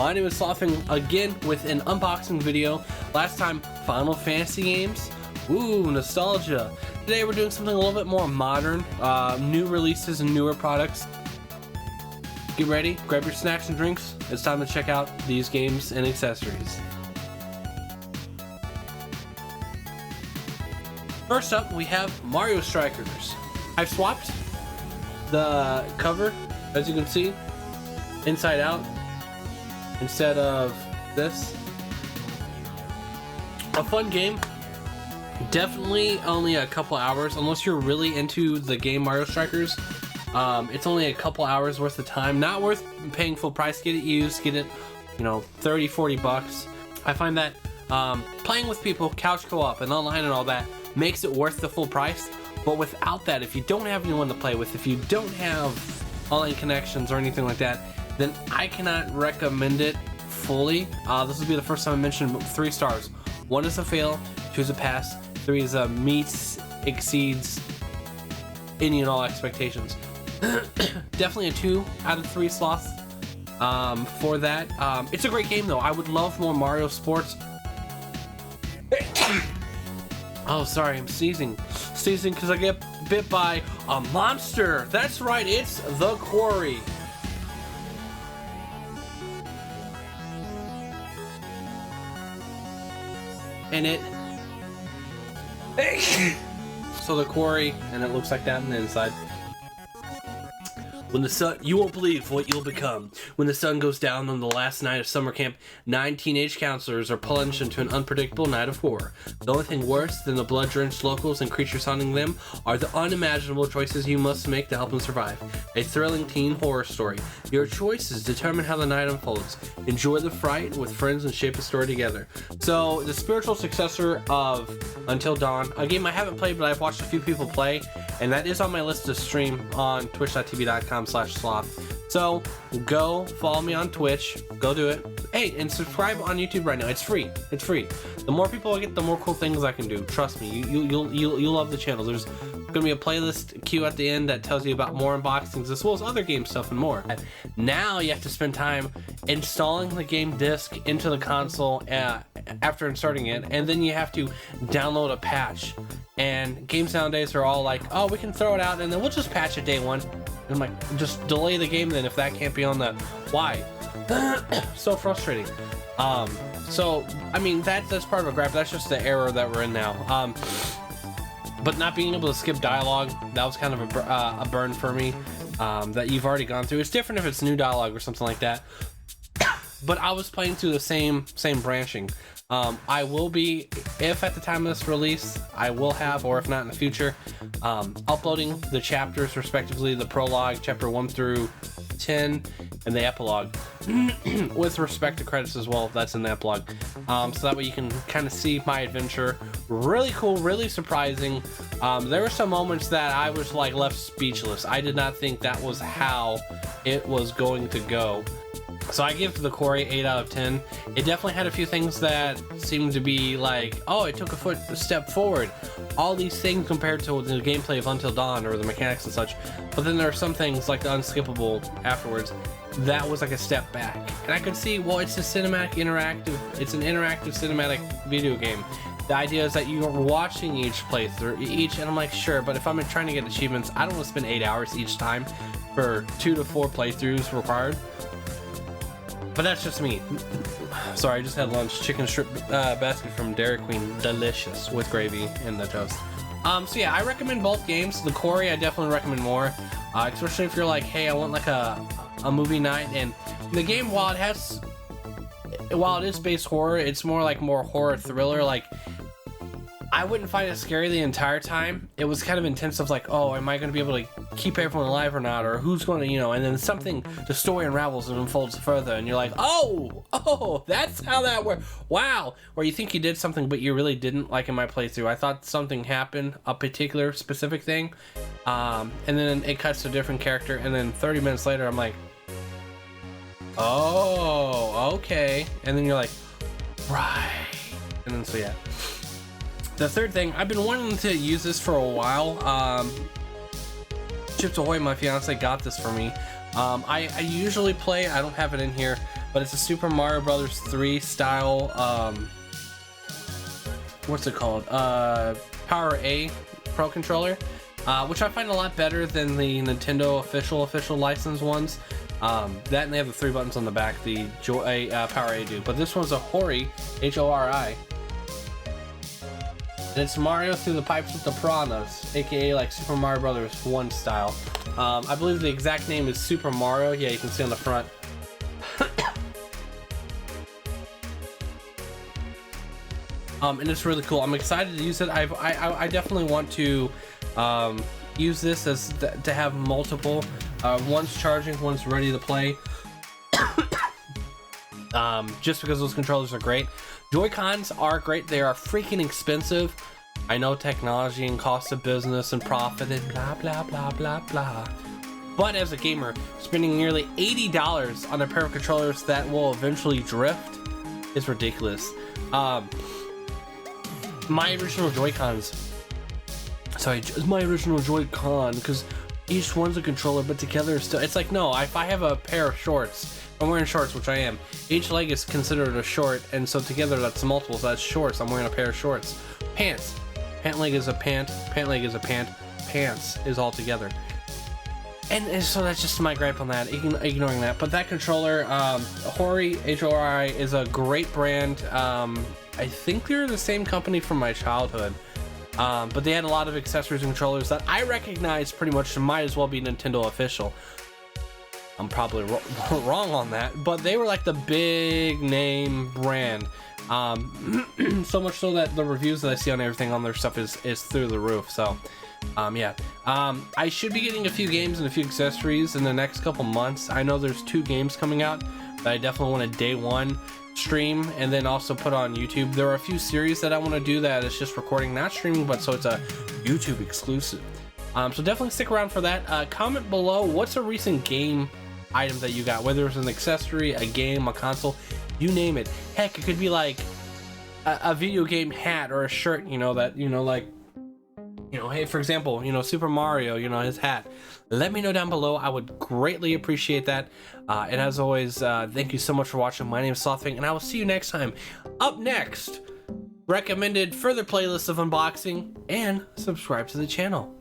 My name is SlothFang again with an unboxing video. Last time, Final Fantasy games. Ooh, nostalgia. Today we're doing something a little bit more modern, new releases and newer products. Get ready, grab your snacks and drinks. It's time to check out these games and accessories. First up, we have Mario Strikers. I've swapped the cover, as you can see, inside out, instead of this. A fun game. Definitely only a couple hours, unless you're really into the game Mario Strikers. It's only a couple hours worth of time. Not worth paying full price. Get it used, get it, 30, 40 bucks. I find that playing with people, couch co-op and online and all that, makes it worth the full price. But without that, if you don't have anyone to play with, if you don't have online connections or anything like that, then I cannot recommend it fully. This will be the first time I mentioned 3 stars. 1 is a fail, 2 is a pass, 3 is a meets, exceeds any and all expectations. Definitely a 2 out of 3 sloths for that. It's a great game though. I would love more Mario sports. Oh, sorry, I'm sneezing because I get bit by a monster. That's right, it's the Quarry. And it so the Quarry, and it looks like that on the inside. When the sun, you won't believe what you'll become. When the sun goes down on the last night of summer camp, 9 teenage counselors are plunged into an unpredictable night of horror. The only thing worse than the blood-drenched locals and creatures haunting them are the unimaginable choices you must make to help them survive. A thrilling teen horror story. Your choices determine how the night unfolds. Enjoy the fright with friends and shape a story together. So, the spiritual successor of Until Dawn, a game I haven't played but I've watched a few people play, and that is on my list to stream on twitch.tv.com/sloth. So go follow me on Twitch, go do it. Hey, and subscribe on YouTube right now. It's free. It's free. The more people I get, the more cool things I can do. Trust me, you'll love the channel. There's gonna be a playlist queue at the end that tells you about more unboxings as well as other game stuff and more. Now you have to spend time installing the game disc into the console after inserting it, and then you have to download a patch. And games nowadays are all like, oh, we can throw it out and then we'll just patch it day 1. And I'm like, just delay the game then if that can't be on the why. So frustrating. So I mean that's part of a graph. That's just the era that we're in now. But not being able to skip dialogue, that was kind of a burn for me. That you've already gone through. It's different if it's new dialogue or something like that. But I was playing through the same branching. I will be, if at the time of this release, I will have, or if not in the future, uploading the chapters respectively, the prologue, chapter 1 through 10, and the epilogue, with respect to credits as well, if that's in the epilogue. So that way you can kind of see my adventure. Really cool, really surprising. There were some moments that I was like left speechless. I did not think that was how it was going to go. So I give the Quarry 8 out of 10. It definitely had a few things that seemed to be like, oh, it took a step forward. All these things compared to the gameplay of Until Dawn or the mechanics and such. But then there are some things like the unskippable afterwards that was like a step back. And I could see, well, it's a cinematic interactive, it's an interactive cinematic video game. The idea is that you're watching each playthrough, and I'm like, sure, but if I'm trying to get achievements, I don't want to spend 8 hours each time for 2 to 4 playthroughs required. But that's just me. Sorry, I just had lunch. Chicken strip basket from Dairy Queen. Delicious. With gravy and the toast. So yeah, I recommend both games. The Quarry, I definitely recommend more. Especially if you're like, hey, I want like a movie night. And the game, while it is based horror, it's more horror thriller. Like, I wouldn't find it scary the entire time. It was kind of intensive, like, oh, am I going to be able to keep everyone alive or not? Or who's going to, and then the story unravels and unfolds further, and you're like, oh, that's how that works. Wow. Or you think you did something, but you really didn't, like in my playthrough. I thought something happened, a particular specific thing, and then it cuts to a different character, and then 30 minutes later, I'm like, oh, okay. And then you're like, right. And then, so yeah. The third thing, I've been wanting to use this for a while. Chips Ahoy, my fiance, got this for me. I usually play, I don't have it in here, but it's a Super Mario Brothers 3 style, what's it called? Power A Pro controller, which I find a lot better than the Nintendo official licensed ones. That and they have the 3 buttons on the back, the Power A do. But this one's a Hori, H-O-R-I. And it's Mario through the pipes with the piranhas, aka like Super Mario Brothers 1 style. I believe the exact name is Super Mario. Yeah, you can see on the front. And it's really cool. I'm excited to use it. I definitely want to use this as to have multiple. One's charging, one's ready to play. Just because those controllers are great. Joy-Cons are great. They are freaking expensive. I know technology and cost of business and profit and blah blah blah blah blah. But as a gamer, spending nearly $80 on a pair of controllers that will eventually drift is ridiculous. My original Joy-Cons. Sorry, my original Joy-Con, because each one's a controller, but together it's still. It's like, no, if I have a pair of shorts, I'm wearing shorts, which I am. Each leg is considered a short, and so together that's multiple. So that's shorts. I'm wearing a pair of shorts. Pants. Pant leg is a pant. Pant leg is a pant. Pants is all together. And so that's just my gripe on that. Ignoring that. But that controller, Hori, H-O-R-I, is a great brand. I think they're the same company from my childhood. But they had a lot of accessories and controllers that I recognize pretty much might as well be Nintendo official. I'm probably wrong on that, but they were like the big name brand. So much so that the reviews that I see on everything on their stuff is through the roof. So, yeah. I should be getting a few games and a few accessories in the next couple months. I know there's 2 games coming out that I definitely want to day one stream and then also put on YouTube. There are a few series that I want to do that is just recording, not streaming, but so it's a YouTube exclusive. So definitely stick around for that. Comment below what's a recent game item that you got, whether it's an accessory, a game, a console, you name it. Heck, it could be like a video game hat or a shirt, you know, that, you know, like, you know, hey, for example, you know, Super Mario, you know, his hat. Let me know down below. I would greatly appreciate that. And as always, thank you so much for watching. My name is SlothFang, and I will see you next time. Up next, recommended further playlists of unboxing, and subscribe to the channel.